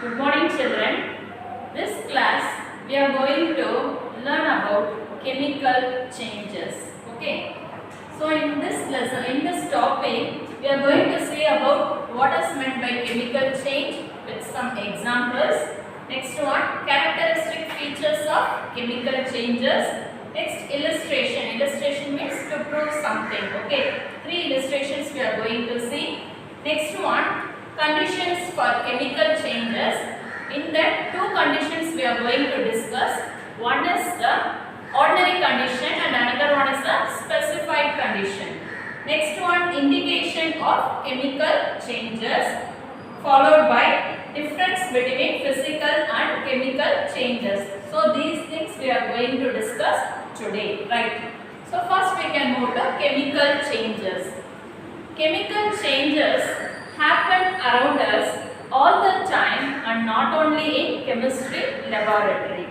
Good morning, children. This class we are going to learn about chemical changes. Okay. So in this lesson, in this topic, we are going to see about what is meant by chemical change with some examples. Next one, characteristic features of chemical changes. Next, illustration. Illustration means to prove something. Okay. 3 illustrations we are going to see. Next one, conditions for chemical changes. In that 2 conditions we are going to discuss. One is the ordinary condition and another one is the specified condition. Next one, indication of chemical changes, followed by difference between physical and chemical changes. So these things we are going to discuss today, right? So first we can move to chemical changes. Chemical changes happen around us all the time and not only in chemistry laboratory.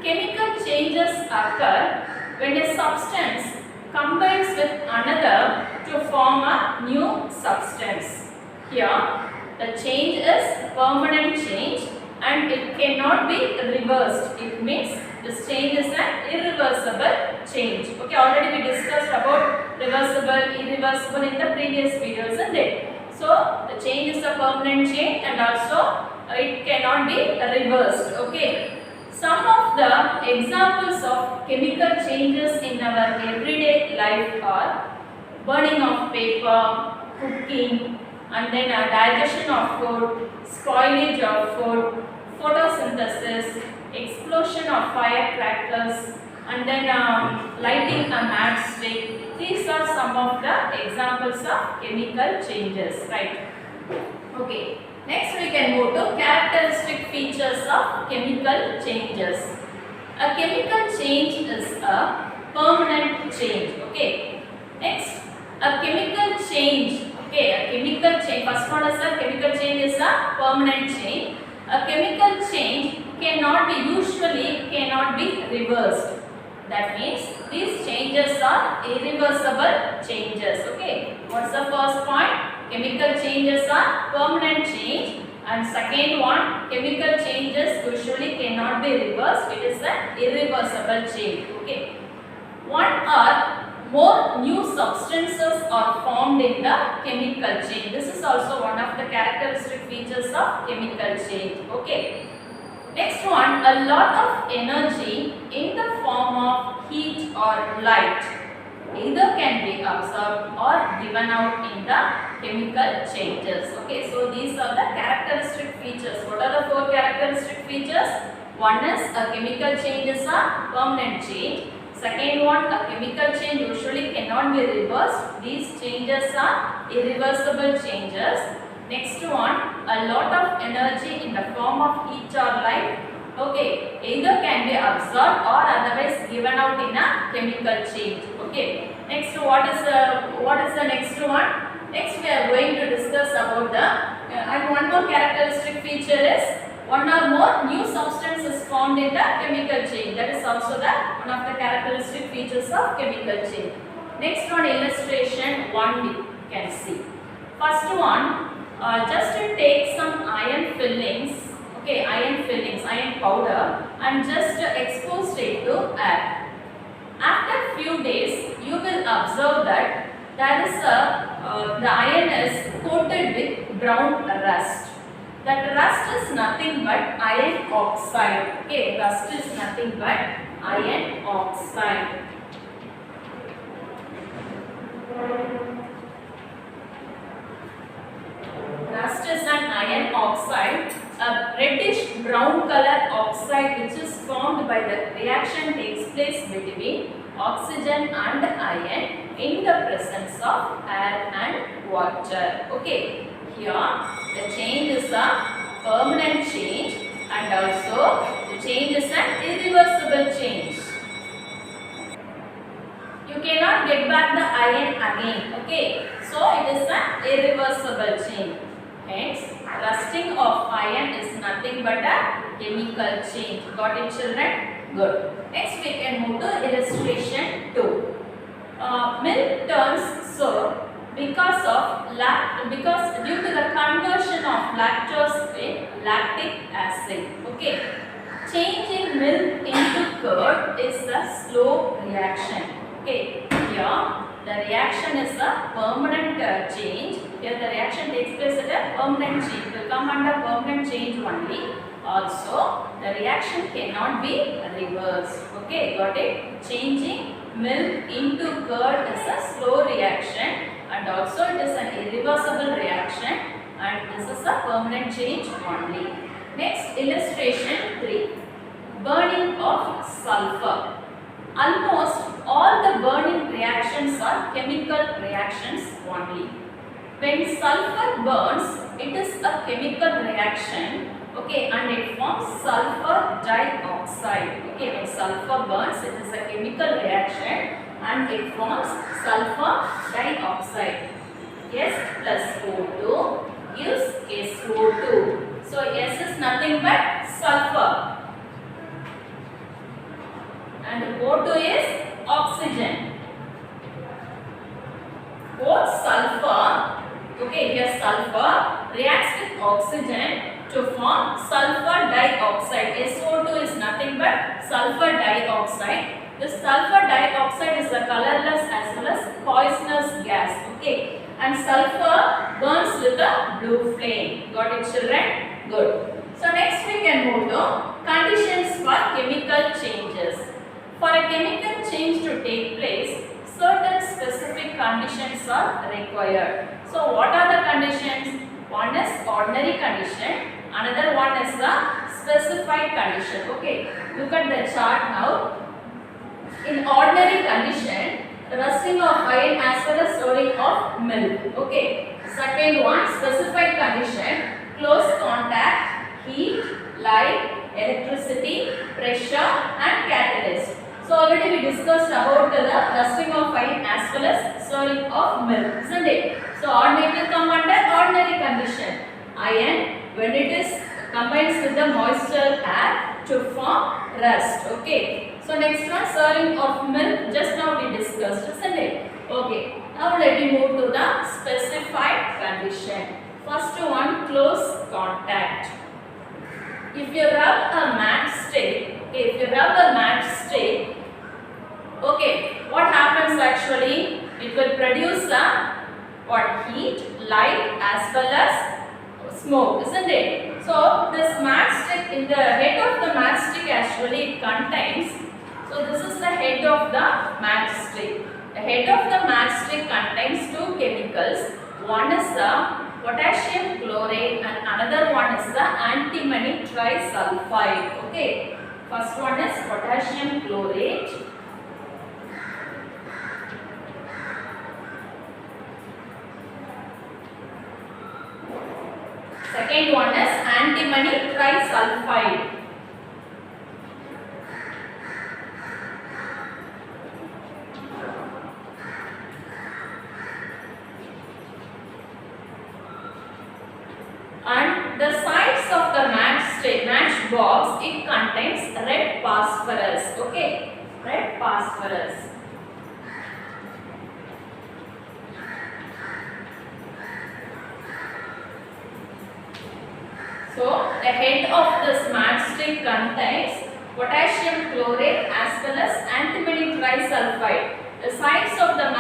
Chemical changes occur when a substance combines with another to form a new substance. Here, the change is permanent change and it cannot be reversed. It means this change is an irreversible change. Okay, already we discussed about reversible, irreversible in the previous videos, isn't it? So, the change is a permanent change and also it cannot be reversed. Okay. Some of the examples of chemical changes in our everyday life are burning of paper, cooking, and then digestion of food, spoilage of food, photosynthesis, explosion of firecrackers, and then lighting a matchstick. These are some of the examples of chemical changes, right? Okay. Next we can move to characteristic features of chemical changes. A chemical change is a permanent change. Okay. Next, a chemical change. Okay, a chemical change. First one is a chemical change is a permanent change. A chemical change usually cannot be reversed. That means these changes are irreversible changes. Okay. What's the first point? Chemical changes are permanent change, and second one, chemical changes usually cannot be reversed. It is an irreversible change. Okay. One or more new substances are formed in the chemical change. This is also one of the characteristic features of chemical change. Okay. Next one, a lot of energy in the form of heat or light either can be absorbed or given out in the chemical changes. Okay, so these are the characteristic features. What are the 4 characteristic features? One is a chemical change is a permanent change. Second one, a chemical change usually cannot be reversed. These changes are irreversible changes. Next one, a lot of energy in the form of heat or light. Okay, either can be absorbed or otherwise given out in a chemical change. Okay. Next, what is the next one? Next, we are going to discuss about the and one more characteristic feature is one or more new substances formed in the chemical chain. That is also the one of the characteristic features of chemical chain. Next one, illustration 1 we can see. First one, just to take some iron fillings. Okay, iron fillings, iron powder, and just expose it to air. After few days, you will observe that there is the iron is coated with brown rust. That rust is nothing but iron oxide. Okay, rust is nothing but iron oxide. Rust is an iron oxide, a reddish brown color oxide which is formed by the reaction takes place between oxygen and iron in the presence of air and water. Okay, here the change is a permanent change and also the change is an irreversible change. You cannot get back the iron again. Okay, so it is an irreversible change. Hence, rusting of iron is nothing but a chemical change. Got it, children? Good. Next, we can move to illustration 2. Milk turns sour because due to the conversion of lactose in lactic acid. Okay. Changing milk into curd is a slow reaction. Okay. Here the reaction is a permanent change. Here the reaction takes place at a permanent change. Will come under permanent change only. Also, the reaction cannot be reversed. Okay, got it? Changing milk into curd is a slow reaction, and also it is an irreversible reaction, and this is a permanent change only. Next, illustration 3. Burning of sulfur. Almost all the burning reactions are chemical reactions only. When sulfur burns, it is a chemical reaction. Okay, and it forms sulfur dioxide. Okay, when sulfur burns, it is a chemical reaction and it forms sulfur dioxide. S plus O2 gives SO2. So S is nothing but sulfur and O2 is oxygen. Both sulfur, okay, here sulfur reacts with oxygen to form sulfur dioxide. SO2 is nothing but sulfur dioxide. This sulfur dioxide is a colorless as well as poisonous gas. Okay, and sulfur burns with a blue flame. Got it, children? Good. So next we can move to conditions for chemical changes. For a chemical change to take place, certain specific conditions are required. So what are the conditions? One is ordinary condition, another one is the specified condition. Okay, look at the chart now. In ordinary condition, rusting of iron as well as storing of milk. Okay, second one, specified condition, close contact, heat, light, electricity, pressure and catalyst. So already we discussed about the rusting of iron as well as storing of milk, isn't it? So ordinary will come under ordinary condition. Iron, when it is combines with the moisture air to form rust. Okay. So next one, storing of milk, just now we discussed, isn't it? Okay. Now let me move to the specified condition. First one, close contact. If you rub a matchstick, okay, what happens actually? It will produce a heat, light as well as smoke, isn't it? So this matchstick, in the head of the matchstick actually it contains, so this is the head of the matchstick. The head of the matchstick contains two chemicals. One is the potassium chlorate and another one is the antimony trisulfide. Okay, first one is potassium chlorate. Second one is antimony trisulfide. And the sides of the matchbox, it contains red phosphorus. Okay, red phosphorus. So the head of this matchstick contains potassium chlorate as well as antimony trisulfide. The sides of the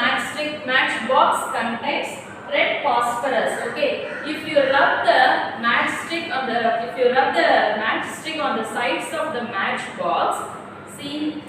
matchbox contains red phosphorus. Okay, if you rub the matchstick on the sides of the matchbox, see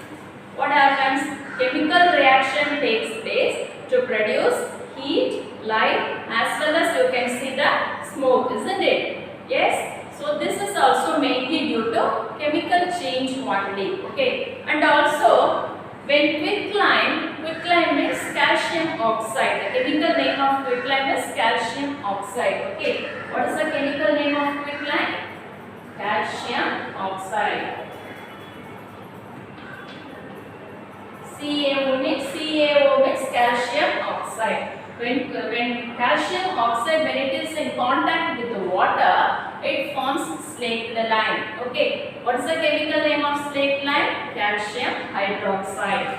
what happens? Chemical reaction takes place to produce heat, light as well as you can see the smoke, isn't it? Yes. So this is also mainly due to chemical change only. Okay, and also when quicklime means calcium oxide. The chemical name of quicklime is calcium oxide. Okay, what is the chemical name of quicklime? Calcium oxide. CaO means calcium oxide. When calcium oxide, when it is in contact with the water, it forms slaked lime. Okay, what is the chemical name of slaked lime? Calcium hydroxide.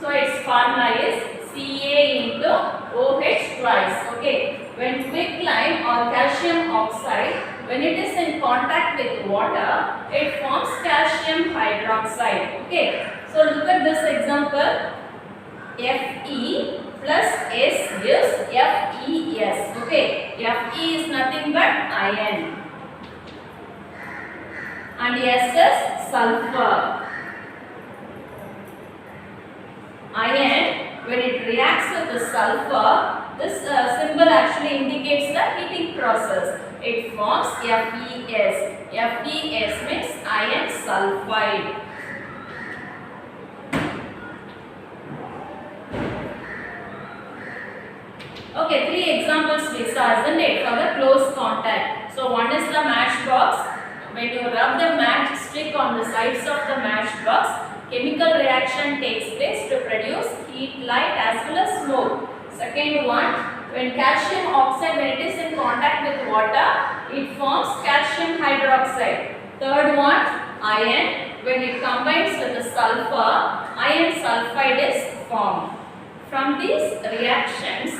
So its formula is Ca into OH twice. Okay. When quicklime or calcium oxide, when it is in contact with water, it forms calcium hydroxide. Okay. So look at this example. Fe plus S gives FeS. Okay. Fe is nothing but iron. And S is sulfur. Iron, when it reacts with the sulfur, this symbol actually indicates the heating process. It forms FeS. FeS means iron sulfide. Okay, three examples we saw, isn't it, for the close contact. So one is the matchbox. When you rub the matchstick on the sides of the matchbox, chemical reaction takes place to produce heat, light as well as smoke. Second one, when calcium oxide, when it is in contact with water, it forms calcium hydroxide. Third one, iron, when it combines with the sulfur, iron sulfide is formed. From these reactions,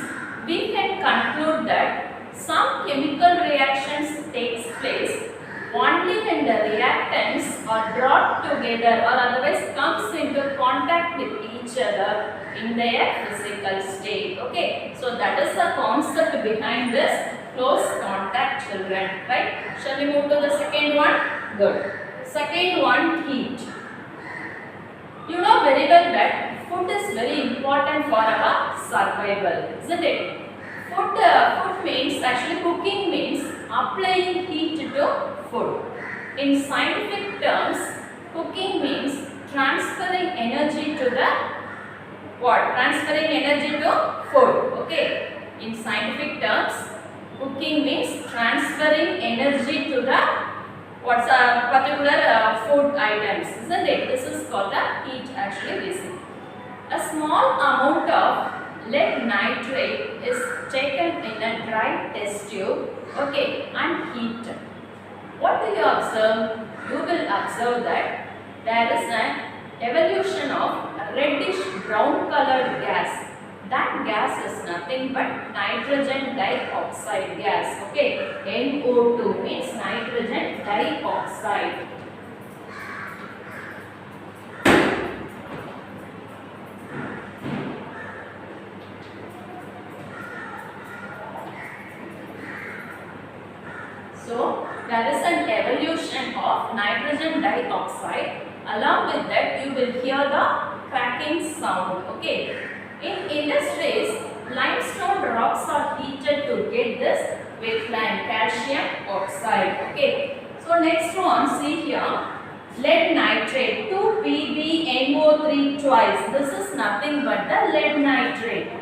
we can conclude that some chemical reactions takes place only when the reactants are brought together or otherwise comes into contact with each other in their physical state. Okay, so that is the concept behind this close contact, children. Right? Shall we move to the second one? Good. Second one, heat. You know very well that food is very important for our survival, isn't it? Food means, actually cooking means applying heat to food. In scientific terms, cooking means transferring energy to the what? Transferring energy to food. Okay. In scientific terms, cooking means transferring energy to the what's a particular food items, isn't it? This is called the heat actually basically. A small amount of lead nitrate is taken in a dry test tube, okay, and heated. What do you observe? You will observe that there is an evolution of reddish brown colored gas. That gas is nothing but nitrogen dioxide gas. Okay, NO2 means nitrogen dioxide. So there is an evolution of nitrogen dioxide. Along with that, you will hear the cracking sound. Okay. In industries, limestone rocks are heated to get this quicklime, calcium oxide. Okay. So next one, see here, lead nitrate, 2PbNO3 twice. This is nothing but the lead nitrate.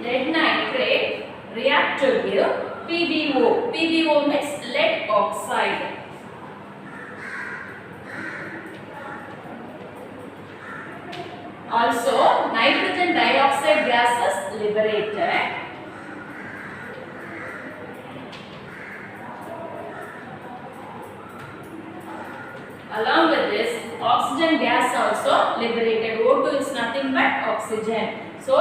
Lead nitrate react to give PbO. PbO means lead oxide. Also, nitrogen dioxide gas is liberated. Along with this, oxygen gas also liberated. O2 is nothing but oxygen. So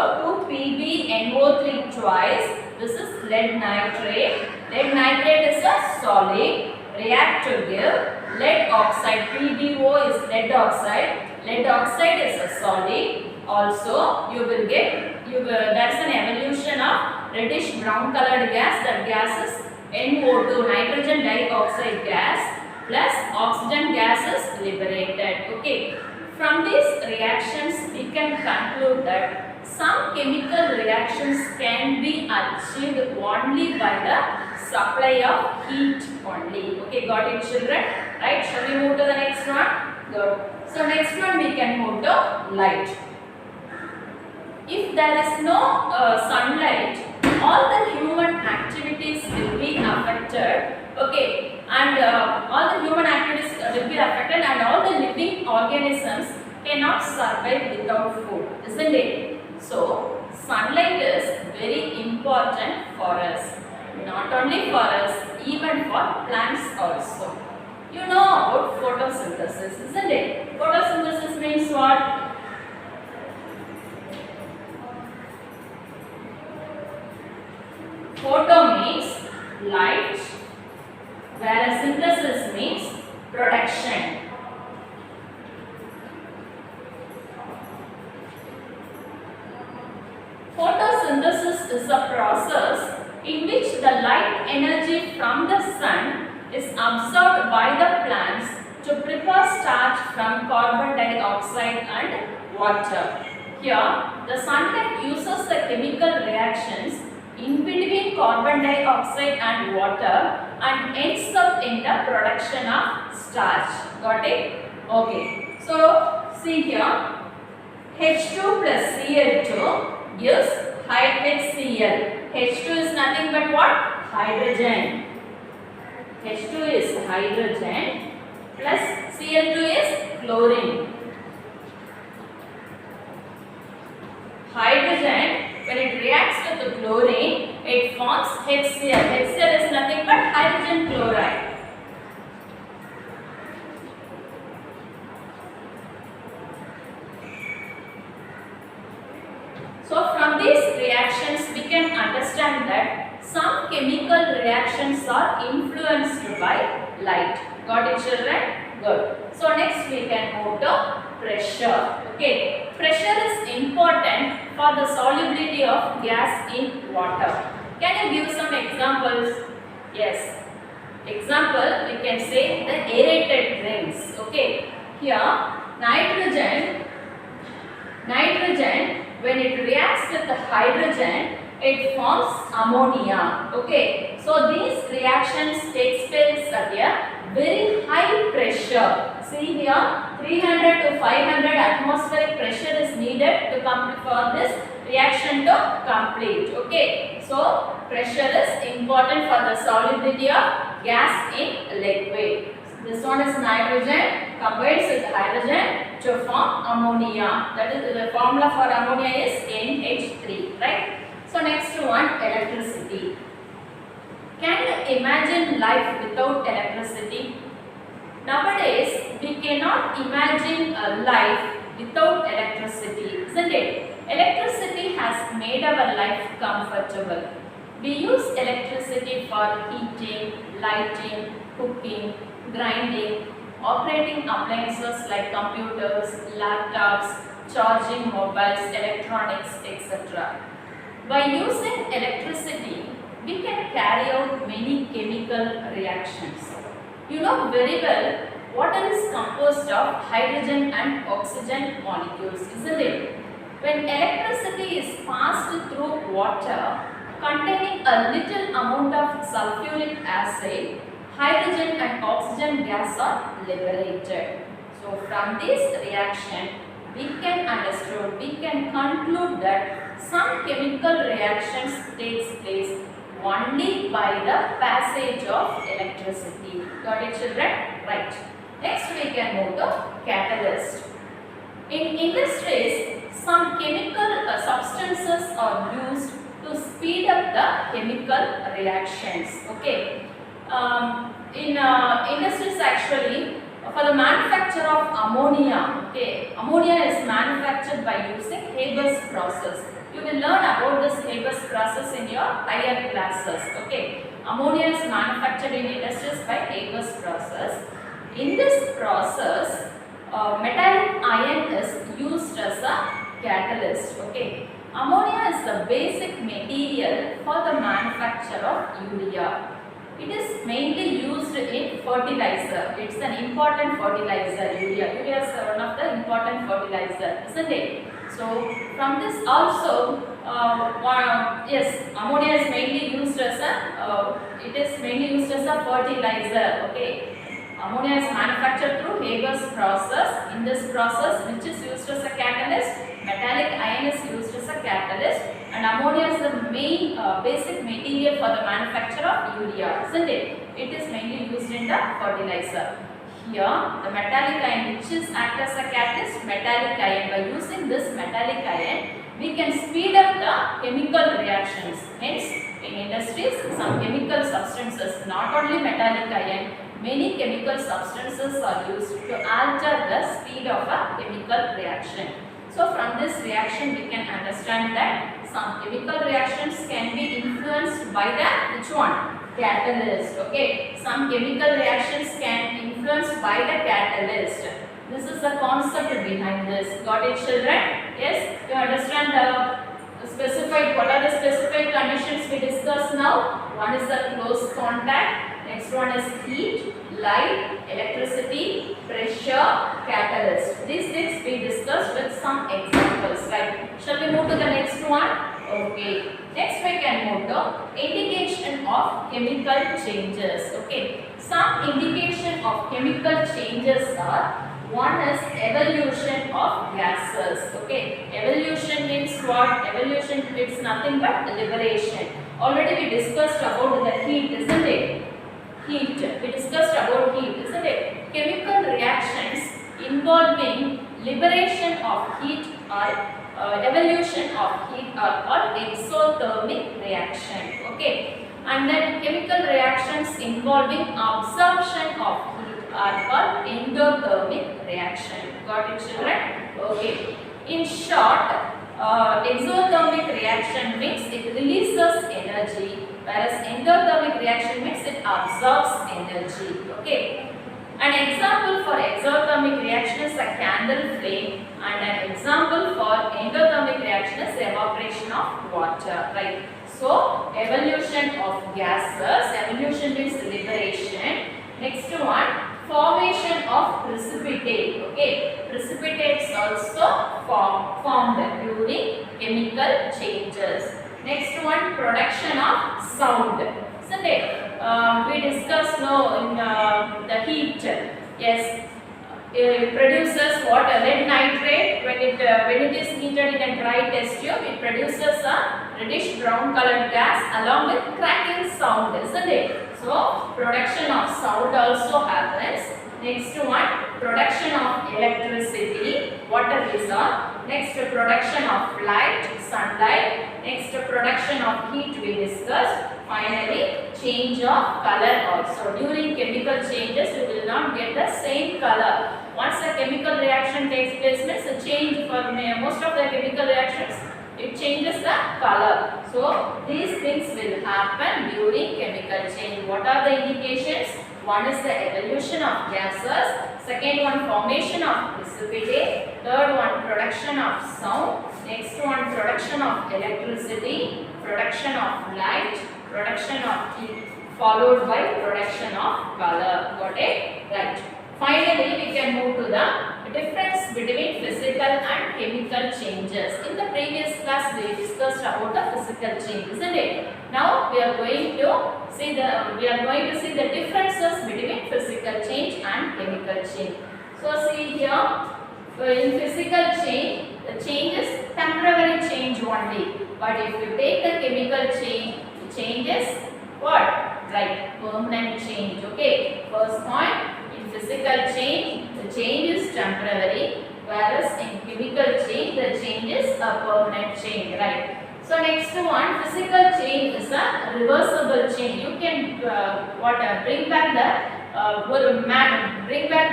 2PbNO3 twice. This is lead nitrate. Lead nitrate is a solid. React to give lead oxide. PbO is lead oxide. Lead oxide is a solid. Also, you will get there is an evolution of reddish brown colored gas. That gas is NO2, nitrogen dioxide gas, plus oxygen gas is liberated. Okay. From these reactions, we can conclude that some chemical reactions can be achieved only by the supply of heat only. Okay, got it, children? Right? Shall we move to the next one? Good. So next one we can move to light. If there is no sunlight, all the human activities will be affected. Okay, and all the human activities will be affected, and all the living organisms cannot survive without food, isn't it? So sunlight is very important for us. Not only for us, even for plants also. You know about photosynthesis, isn't it? Photosynthesis means what? Photo means light, whereas synthesis means production. Photosynthesis is a process in which the light energy from the sun is absorbed by the plants to prepare starch from carbon dioxide and water. Here, the sunlight uses the chemical reactions in between carbon dioxide and water and ends up in the production of starch. Got it? Okay. So, see here, H2 plus Cl2 is HCl. H2 is nothing but what? Hydrogen. H2 is hydrogen plus Cl2 is chlorine. Hydrogen, when it reacts with the chlorine, it forms HCl. HCl is nothing but hydrogen chloride. So from these reactions we can understand that some chemical reactions are influenced by light. Got it, children? Good. So next we can move to pressure. Okay. Pressure is important for the solubility of gas in water. Can you give some examples? Yes. Example, we can say the aerated drinks. Okay. Here nitrogen, when it reacts with the hydrogen, it forms ammonia. Okay. So these reactions takes place at a very high pressure. See here, 300 to 500 atmospheric pressure is needed to for this reaction to complete. Okay. So pressure is important for the solubility of gas in liquid. This one is nitrogen combines with hydrogen to form ammonia. That is the formula for ammonia is NH3, right? So next one, electricity. Can you imagine life without electricity? Nowadays, we cannot imagine a life without electricity, isn't it? Electricity has made our life comfortable. We use electricity for heating, lighting, cooking, grinding, operating appliances like computers, laptops, charging mobiles, electronics, etc. By using electricity, we can carry out many chemical reactions. You know very well water is composed of hydrogen and oxygen molecules, isn't it? When electricity is passed through water containing a little amount of sulfuric acid, hydrogen and oxygen gas are liberated. So from this reaction, we can conclude that some chemical reactions takes place only by the passage of electricity. Got it, children? Right. Next we can move to catalyst. In industries, some chemical substances are used to speed up the chemical reactions. Okay. In industries actually, for the manufacture of ammonia, okay, ammonia is manufactured by using Haber's process. You will learn about this Haber's process in your higher classes. Okay, ammonia is manufactured in industries by Haber's process. In this process, metallic iron is used as a catalyst. Okay, ammonia is the basic material for the manufacture of urea. It is mainly used in fertilizer. It's an important fertilizer, urea. Urea is one of the important fertilizer, isn't it? So from this also, yes, ammonia is mainly used as a fertilizer. Okay, ammonia is manufactured through Haber's process. In this process, which is used as a catalyst, metallic iron is used as a catalyst, and ammonia is the main basic material for the manufacture of urea, isn't it? It is mainly used in the fertilizer. Here, the metallic iron which is act as a catalyst, metallic iron. By using this metallic iron, we can speed up the chemical reactions. Hence, in industries, some chemical substances, not only metallic iron, many chemical substances are used to alter the speed of a chemical reaction. So from this reaction we can understand that some chemical reactions can be influenced by the which one? Catalyst. Okay. Some chemical reactions can influenced by the catalyst. This is the concept behind this. Got it, children? Yes. You understand the specified, what are the specified conditions we discussed now? One is the close contact, next one is heat, light, electricity, pressure, catalyst. These things we discussed with some examples, right? Shall we move to the next one? Okay. Next we can move to indication of chemical changes. Okay. Some indication of chemical changes are, one is evolution of gases. Okay, evolution means what? Evolution means nothing but liberation. Already we discussed about the heat, isn't it? Heat. We discussed about heat, isn't it? Chemical reactions involving liberation of heat or evolution of heat are called exothermic reaction. Okay, and then chemical reactions involving absorption of heat are called endothermic reaction. Got it, children? Okay. In short, exothermic reaction means it releases energy, whereas endothermic reaction means it absorbs energy. Okay. An example for exothermic reaction is a candle flame, and an example for endothermic reaction is evaporation of water. Right. So, evolution of gases. Evolution means liberation. Next one, formation of precipitate. Okay, precipitates also formed during chemical changes. Next one, production of sound. Isn't it? We discussed now in the heat. Yes, it produces what? Lead nitrate. When it is heated in a dry test tube, it produces a reddish brown colored gas along with cracking sound. Isn't it? So, production of sound also happens. Next one, production of electricity, water is on. Next, production of light, sunlight. Next, production of heat we discussed. Finally, change of color also. During chemical changes, you will not get the same color. Once a chemical reaction takes place, means a change for most of the chemical reactions, it changes the color. So, these things will happen during chemical change. What are the indications? One is the evolution of gases. Second one, formation of precipitate. Third one, production of sound. Next one, production of electricity. Production of light. Production of heat. Followed by production of color. Got it? Right. Finally, we can move to the difference between physical and chemical changes. In the previous class, we discussed about the physical change, isn't it? Now we are going to see the differences between physical change and chemical change. So see here, in physical change, the change is temporary change only. But if you take the chemical change, the change is what? Right, permanent change. Okay. First point. In physical change, the change is temporary, whereas in chemical change, the change is a permanent change, right? So next one, physical change is a reversible change. You can bring back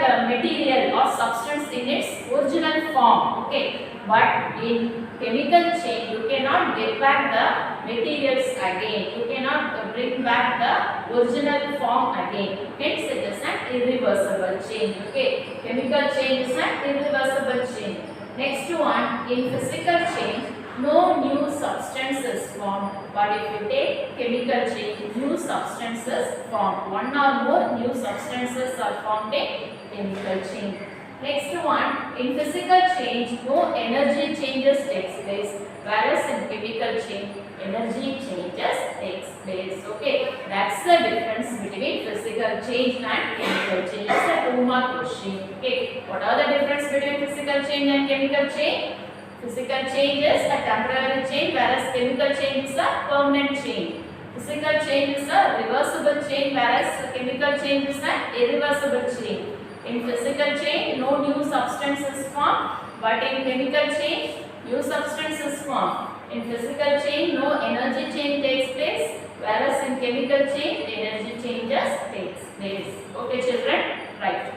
the material or substance in its original form. Okay, but in chemical change, you cannot get back the materials again. You cannot bring back the original form again. Hence, it is an irreversible change. Okay, chemical change is an irreversible change. Next one, in physical change, no new substance is formed. But if you take chemical change, new substances formed. One or more new substances are formed in chemical change. Next one, in physical change, no energy changes takes place, whereas in chemical change, energy changes takes place. Okay, that's the difference between physical change and chemical change. It's a 2-mark question. Okay, what are the difference between physical change and chemical change? Physical change is a temporary change, whereas chemical change is a permanent change. Physical change is a reversible change, whereas chemical change is an irreversible change. In physical change, no new substance is formed, but in chemical change, new substance is formed. In physical change, no energy change takes place, whereas in chemical change, energy changes takes place. days. Okay children, right.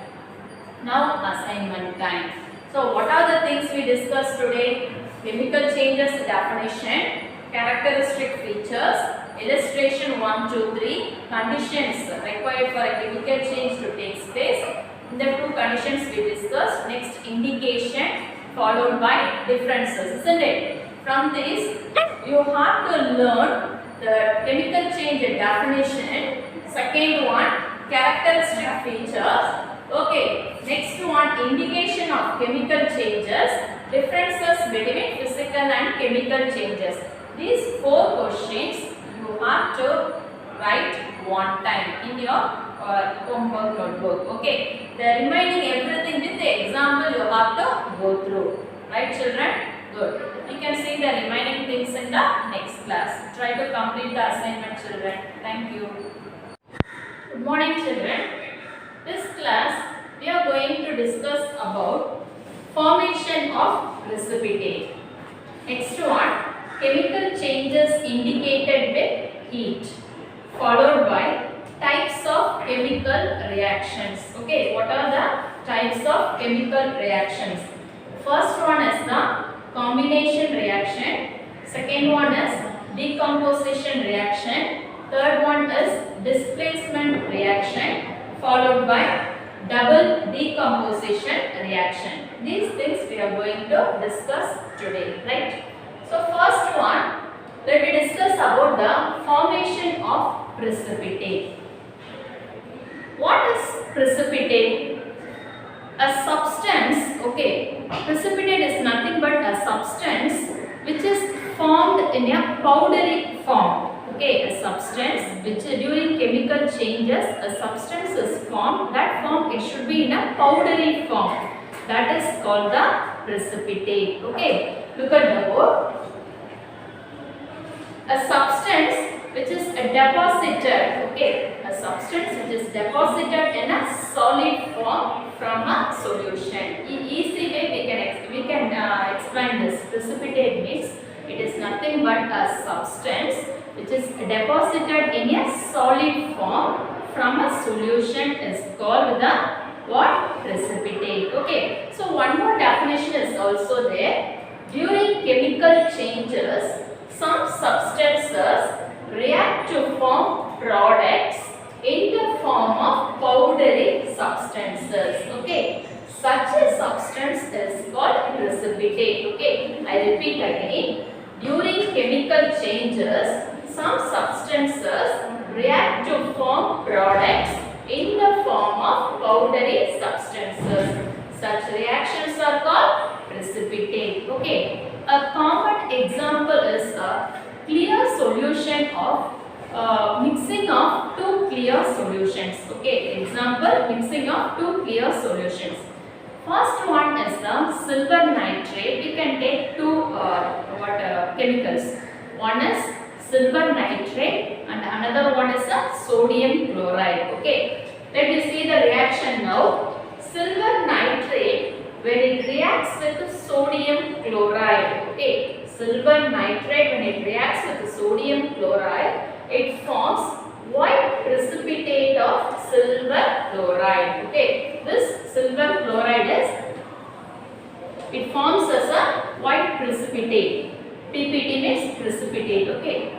Now assignment time. So what are the things we discussed today? Chemical changes definition, characteristic features, illustration 1, 2, 3, conditions required for a chemical change to take place. In the two conditions we discussed. Next indication followed by differences, isn't it? From this you have to learn the chemical change definition. Second one, characteristic features. Okay, next one, indication of chemical changes, differences between physical and chemical changes. These four questions you have to write one time in your homework notebook. Okay, the remaining everything with the example you have to go through. Right children? Good. You can see the remaining things in the next class. Try to complete the assignment children. Thank you. Good morning children. This class we are going to discuss about formation of precipitate. Next one, chemical changes indicated with heat, followed by types of chemical reactions. Okay, what are the types of chemical reactions? First one is the combination reaction, second one is decomposition reaction, third one is displacement reaction, followed by double decomposition reaction. These things we are going to discuss today, right? So first one, let me discuss about the formation of precipitate. What is precipitate? A substance, okay, precipitate is nothing but a substance which is formed in a powdery form. Okay, a substance which during chemical changes a substance is formed, that form it should be in a powdery form. That is called the precipitate. Okay, look at the board. A substance which is deposited, okay, a substance which is deposited in a solid form from a solution. Easy way we can explain this. Precipitate means it is nothing but a substance which is deposited in a solid form from a solution is called the what? Precipitate. Okay. So one more definition is also there. During chemical changes, some substances react to form products in the form of powdery substances. Okay. Such a substance is called precipitate. Okay. I repeat again. During chemical changes, some substances react to form products in the form of powdery substances. Such reactions are called precipitate. Okay. A common example is a clear solution of mixing of two clear solutions. Okay. Example, mixing of two clear solutions. First one is the silver nitrate. We can take two chemicals. One is silver nitrate and another one is a sodium chloride. Okay. Let me see the reaction now. Silver nitrate, when it reacts with sodium chloride, okay, silver nitrate when it reacts with sodium chloride, it forms white precipitate of silver chloride. Okay, this silver chloride it forms as a white precipitate. PPT means precipitate. Okay.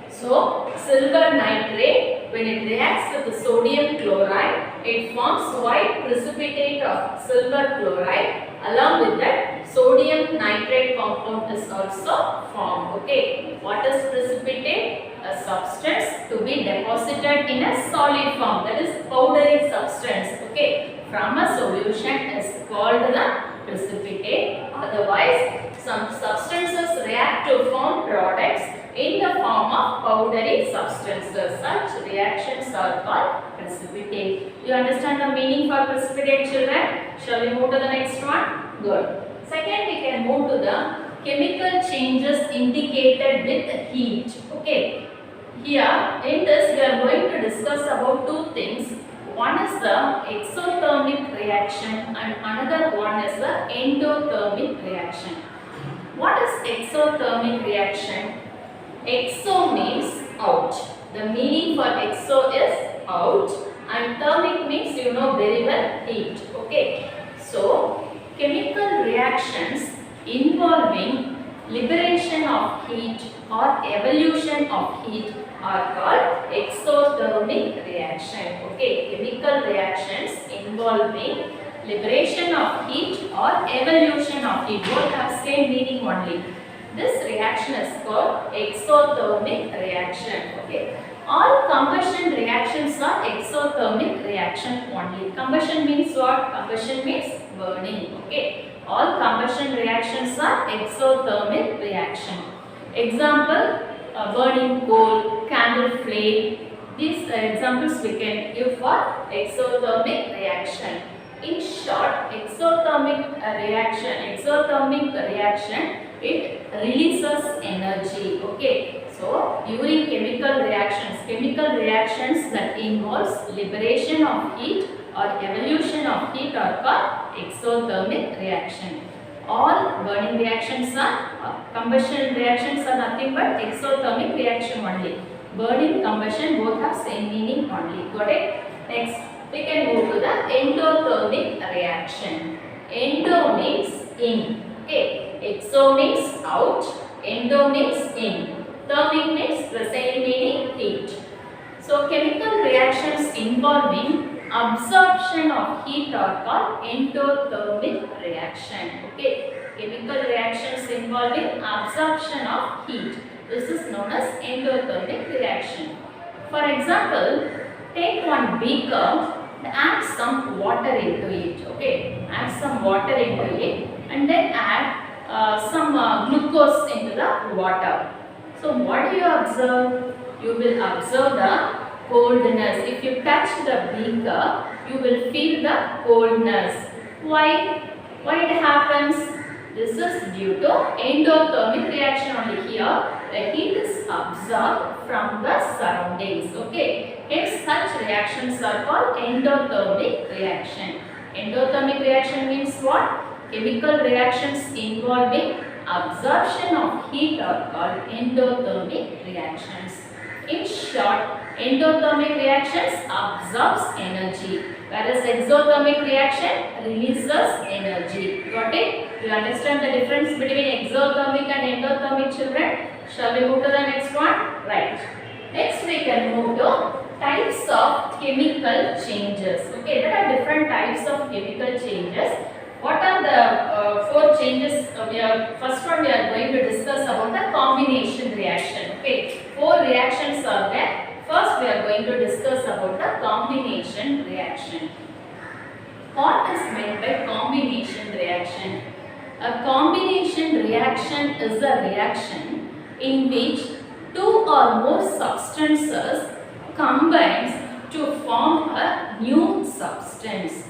So silver nitrate when it reacts with the sodium chloride, it forms white precipitate of silver chloride. Along with that, sodium nitrate compound is also formed. Okay, what is precipitate? A substance to be deposited in a solid form, that is powdery substance. Okay, from a solution is called the precipitate. Otherwise, some substances react to form products in the form of powdery substances. Such reactions are called precipitate. You understand the meaning for precipitate, children? Shall we move to the next one? Good. Second, we can move to the chemical changes indicated with heat. Okay. Here, in this, we are going to discuss about two things. One is the exothermic reaction and another one is the endothermic reaction. What is exothermic reaction? Exo means out The meaning for exo is out, and thermic means you know very well heat. Okay. So chemical reactions involving liberation of heat or evolution of heat are called exothermic reaction. Okay, chemical reactions involving liberation of heat or evolution of heat both have same meaning only. This reaction is called exothermic reaction. Okay, all combustion reactions are exothermic reaction only. Combustion means what? Combustion means burning. Okay. All combustion reactions are exothermic reaction. Example, burning coal, candle flame. These examples we can give for exothermic reaction. In short, exothermic reaction, it releases energy. Okay. So, during chemical reactions that involves liberation of heat or evolution of heat are called exothermic reaction. All burning reactions are combustion reactions are nothing but exothermic reaction only. Burning, combustion both have same meaning only. Got it? Next, we can move to the endothermic reaction. Endo means in. Okay. Exo means out. Endo means in. Thermic means the same meaning heat. So chemical reactions involving absorption of heat are called endothermic reaction. Okay, chemical reactions involving absorption of heat. This is known as endothermic reaction. For example, take one beaker and add some water into it. Okay, add some water into it and then add some glucose into the water. So what do you observe? You will observe the coldness. If you touch the beaker, you will feel the coldness. Why? Why it happens? This is due to endothermic reaction only. Here, the heat is absorbed from the surroundings. Okay. Hence, such reactions are called endothermic reaction. Endothermic reaction means what? Chemical reactions involving absorption of heat are called endothermic reactions. In short, endothermic reactions absorbs energy, whereas exothermic reaction releases energy. Got it? You understand the difference between exothermic and endothermic, children? Shall we move to the next one? Right. Next we can move to types of chemical changes. Okay, there are different types of chemical changes. What are the four changes? First one we are going to discuss about the combination reaction. Okay, four reactions are there. First we are going to discuss about the combination reaction. What is meant by combination reaction? A combination reaction is a reaction in which two or more substances combines to form a new substance.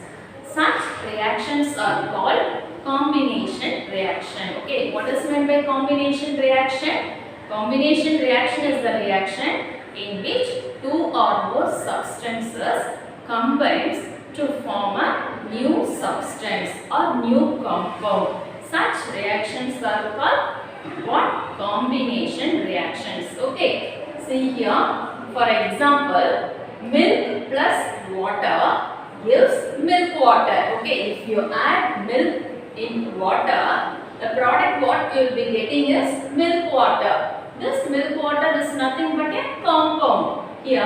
Such reactions are called combination reaction. Okay, what is meant by combination reaction? Combination reaction is the reaction in which two or more substances combines to form a new substance or new compound. Such reactions are called what? Combination reactions. Okay, see here, for example, milk plus water gives milk water. Okay, if you add milk in water, the product what you will be getting is milk water. This milk water is nothing but a compound. Here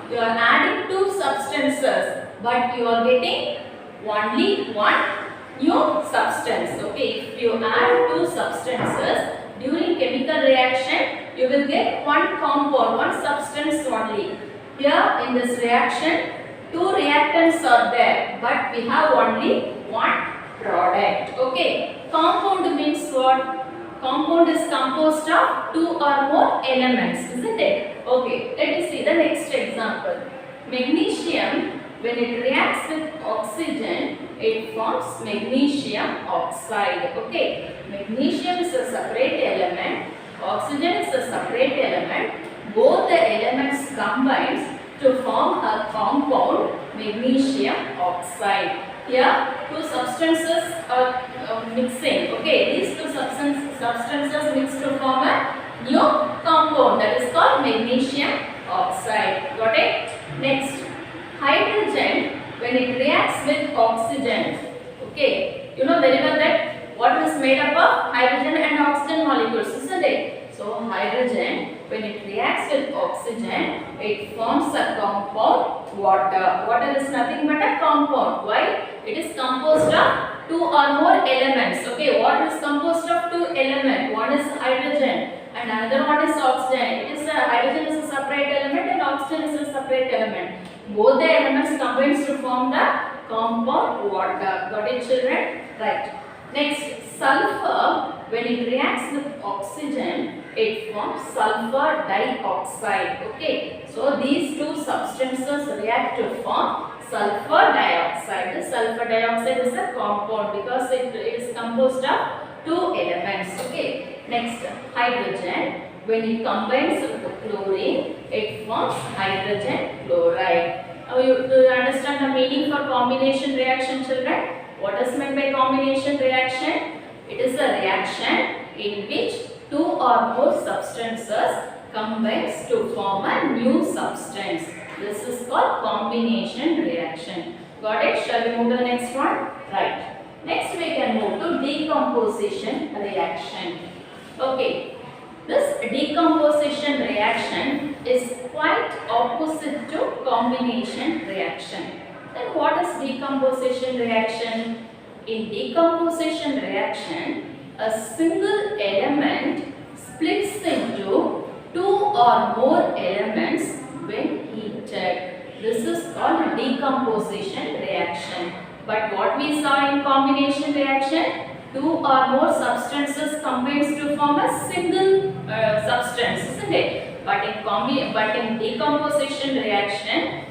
you are adding two substances, but you are getting only one new substance. Okay, if you add two substances during chemical reaction, you will get one compound, one substance only. Here in this reaction, two reactants are there, but we have only one product. Okay, compound means what? Compound is composed of two or more elements, isn't it? Okay, let me see the next example. Magnesium, when it reacts with oxygen, it forms magnesium oxide. Okay, magnesium is a separate element, oxygen is a separate element. Both the elements combines to form a compound, magnesium oxide. Here, two substances are mixing. Okay, these two substances mix to form a new compound, that is called magnesium oxide. Got it? Next, hydrogen when it reacts with oxygen. Okay, you know very well that what is made up of hydrogen and oxygen molecules, isn't it? So hydrogen when it reacts with oxygen, it forms a compound water. Water is nothing but a compound. Why? It is composed of two or more elements. Okay, water is composed of two elements. One is hydrogen and another one is oxygen. It is hydrogen is a separate element and oxygen is a separate element. Both the elements combines to form the compound water. Got it, children? Right. Next, sulfur when it reacts with oxygen, it forms sulfur dioxide. Okay, so these two substances react to form sulfur dioxide. The sulfur dioxide is a compound because it is composed of two elements. Okay, next, hydrogen when it combines with chlorine, it forms hydrogen chloride. Now do you understand the meaning for combination reaction, children? What is meant by combination reaction? It is a reaction in which two or more substances combines to form a new substance. This is called combination reaction. Got it? Shall we move to the next one? Right. Next we can move to decomposition reaction. Okay. This decomposition reaction is quite opposite to combination reaction. Then what is decomposition reaction? In decomposition reaction, a single element splits into two or more elements when heated. This is called decomposition reaction. But what we saw in combination reaction, two or more substances combines to form a single substance, isn't it? But in decomposition reaction,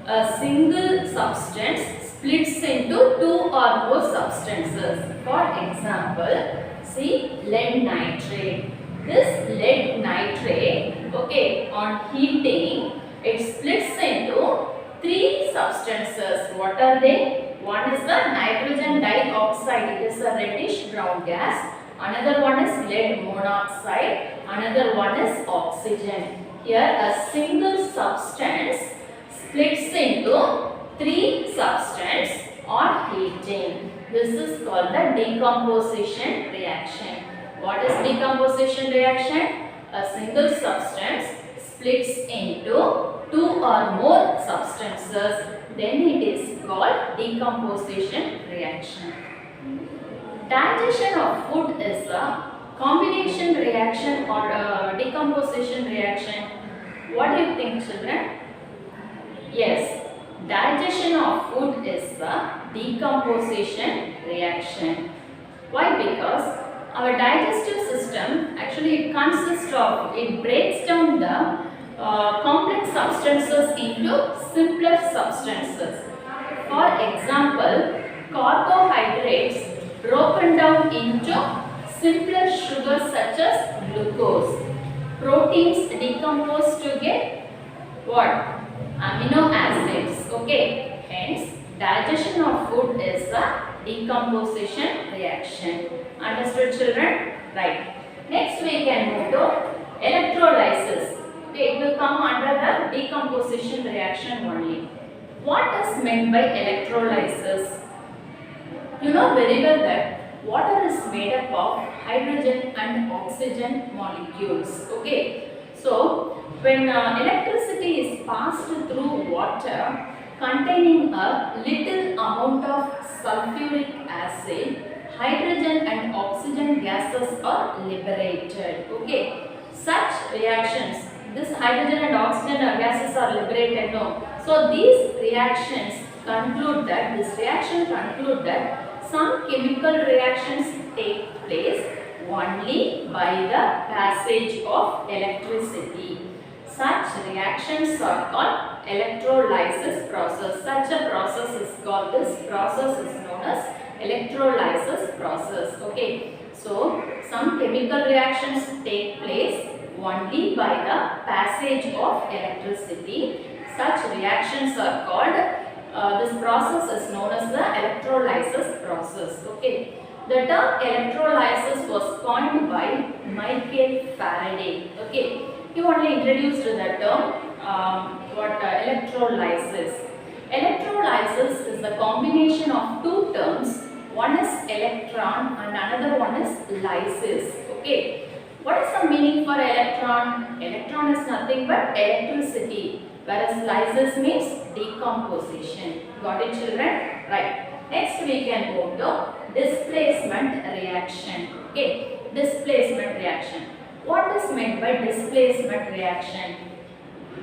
a single substance splits into two or more substances. For example, see lead nitrate. This lead nitrate, okay, on heating, it splits into three substances. What are they? One is the nitrogen dioxide. It is a reddish brown gas. Another one is lead monoxide. Another one is oxygen. Here a single substance splits into three substances on heating. This is called the decomposition reaction. What is decomposition reaction? A single substance splits into two or more substances. Then it is called decomposition reaction. Digestion of food is a combination reaction or a decomposition reaction. What do you think, children? Yes, digestion of food is a decomposition reaction. Why? Because our digestive system actually consists of, it breaks down the complex substances into simpler substances. For example, carbohydrates broken down into simpler sugars such as glucose. Proteins decompose to get what? Amino acids. Okay. Hence, digestion of food is a decomposition reaction. Understood, children? Right. Next we can move to electrolysis. Okay, it will come under the decomposition reaction only. What is meant by electrolysis? You know very well that water is made up of hydrogen and oxygen molecules. Okay, so when electricity is passed through water containing a little amount of sulfuric acid, hydrogen and oxygen gases are liberated. Okay, such reactions, this hydrogen and oxygen gases are liberated. No, so these reactions conclude that some chemical reactions take place only by the passage of electricity. Such reactions are called electrolysis process. Such a process is called, this process is known as electrolysis process. Okay, so some chemical reactions take place only by the passage of electricity. Such reactions are called, this process is known as the electrolysis process. Okay, the term electrolysis was coined by Michael Faraday. Okay, he only introduced the term electrolysis. Electrolysis is the combination of two terms. One is electron and another one is lysis. Okay. What is the meaning for electron? Electron is nothing but electricity, whereas lysis means decomposition. Got it, children? Right. Next we can go to displacement reaction. Okay. Displacement reaction. What is meant by displacement reaction?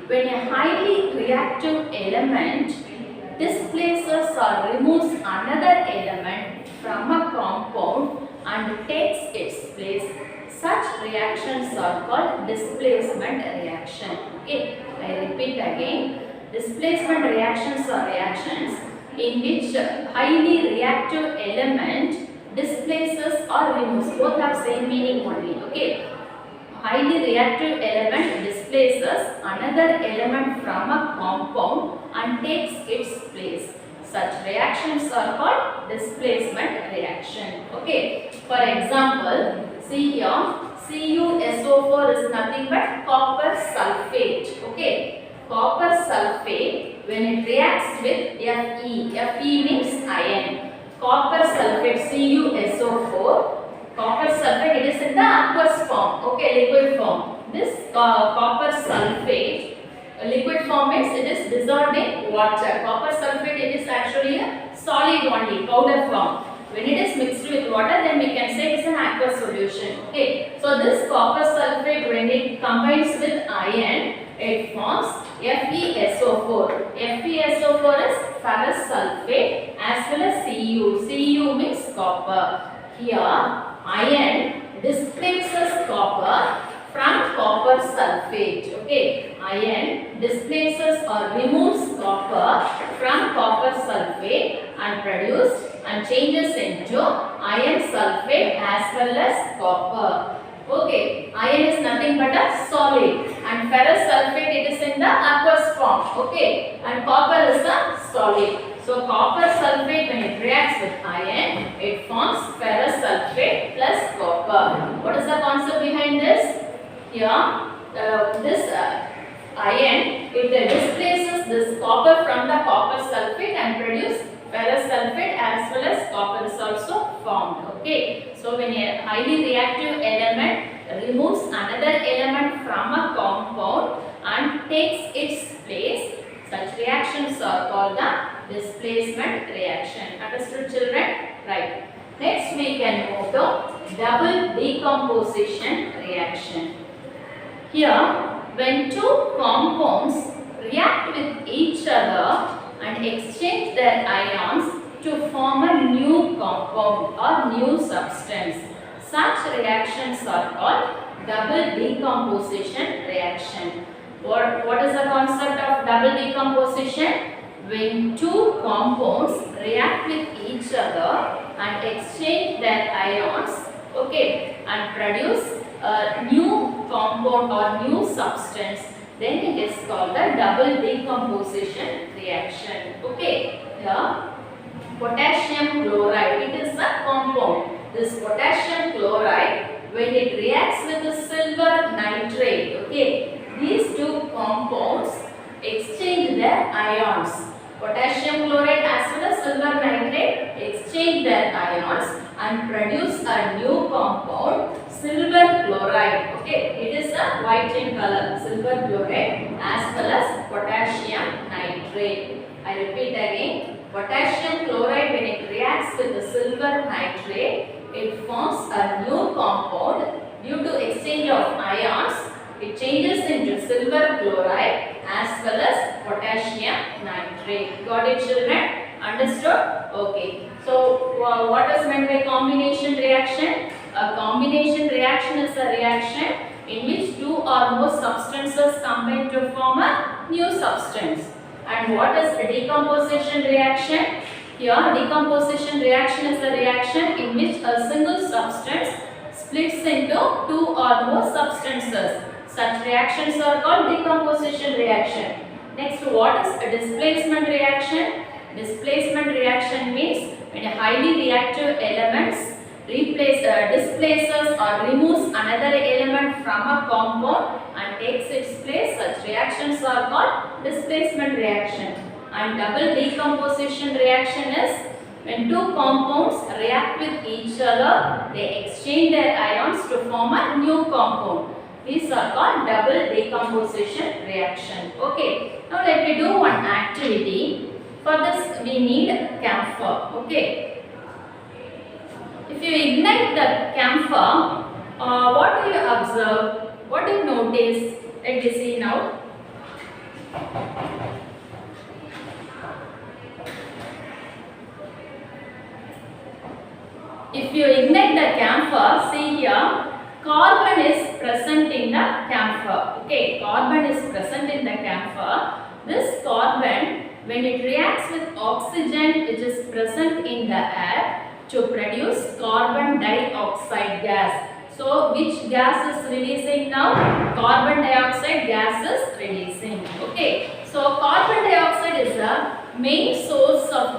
When a highly reactive element displaces or removes another element from a compound and takes its place, such reactions are called displacement reaction. Okay, I repeat again. Displacement reactions are reactions in which a highly reactive element displaces or removes. Both have same meaning only. Okay. Highly reactive element displaces another element from a compound and takes its place. Such reactions are called displacement reaction. Okay. For example, see here, CuSO4 is nothing but copper sulfate. Okay. Copper sulfate, when it reacts with Fe means iron. Copper sulfate, CuSO4. Copper sulfate, it is in the aqueous form, okay, liquid form. This copper sulfate, liquid form means it is dissolved in water. Copper sulfate, it is actually a solid only, powder form. When it is mixed with water, then we can say it is an aqueous solution. Okay, so this copper sulfate, when it combines with iron, it forms FeSO4. FeSO4 is ferrous sulfate as well as Cu. Cu means copper. Here, iron displaces copper from copper sulfate. Okay, iron displaces or removes copper from copper sulfate and changes into iron sulfate as well as copper. Okay, iron is nothing but a solid and ferrous sulfate, it is in the aqueous form. Okay, and copper is a solid. So copper sulfate, when it reacts with iron, it forms ferrous sulfate plus copper. What is the concept behind this? Here, this iron, it displaces this copper from the copper sulfate and produce ferrous sulfate as well as copper is also formed. Okay, so when a highly reactive element removes another element from a compound and takes its place, such reactions are called the displacement reaction. Understood, children? Right. Next we can move to double decomposition reaction. Here, when two compounds react with each other and exchange their ions to form a new compound or new substance, such reactions are called double decomposition reaction. What is the concept of double decomposition? When two compounds react with each other and exchange their ions, okay, and produce a new compound or new substance, then it is called the double decomposition reaction. Okay, here potassium chloride, it is a compound. This potassium chloride, when it reacts with the silver nitrate, okay, these two compounds exchange their ions. Potassium chloride as well as silver nitrate exchange their ions and produce a new compound, silver chloride. Okay, it is a white in color, silver chloride as well as potassium nitrate. I repeat again, potassium chloride, when it reacts with the silver nitrate, it forms a new compound due to exchange of ions. It changes into silver chloride as well as potassium nitrate. Got it, children? Understood? Okay. So, what is meant by combination reaction? A combination reaction is a reaction in which two or more substances combine to form a new substance. And what is a decomposition reaction? Here, decomposition reaction is a reaction in which a single substance splits into two or more substances. Such reactions are called decomposition reaction. Next, what is a displacement reaction? Displacement reaction means when a highly reactive element displaces or removes another element from a compound and takes its place, such reactions are called displacement reaction. And double decomposition reaction is when two compounds react with each other, they exchange their ions to form a new compound. These are called double decomposition reaction. Okay. Now let me do one activity. For this we need camphor. Okay. If you ignite the camphor, what do you observe? What do you notice? Let me see now. If you ignite the camphor, see here, carbon is present in the camphor. Okay, carbon is present in the camphor. This carbon, when it reacts with oxygen which is present in the air to produce carbon dioxide gas. So, which gas is releasing now? Carbon dioxide gas is releasing. Okay, so carbon dioxide is the main source of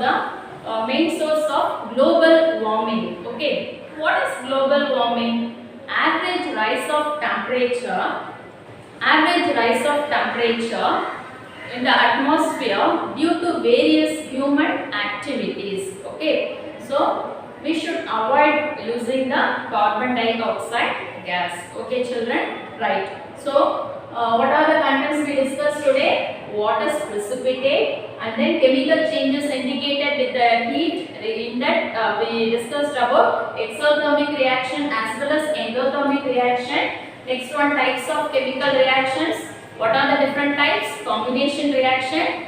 global warming. Okay, what is global warming? Average rise of temperature in the atmosphere due to various human activities. Okay, so we should avoid using the carbon dioxide gas. Okay, children, right? So what are the contents we discussed today? What is precipitate, and then chemical changes indicated with the heat. In that we discussed about exothermic reaction as well as endothermic reaction. Next one, types of chemical reactions. What are the different types? Combination reaction,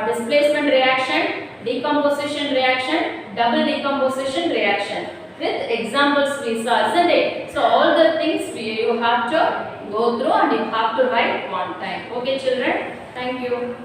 displacement reaction, decomposition reaction, double decomposition reaction. With examples we saw, isn't it? So all the things you have to go through and you have to write one time. Okay, children? Thank you.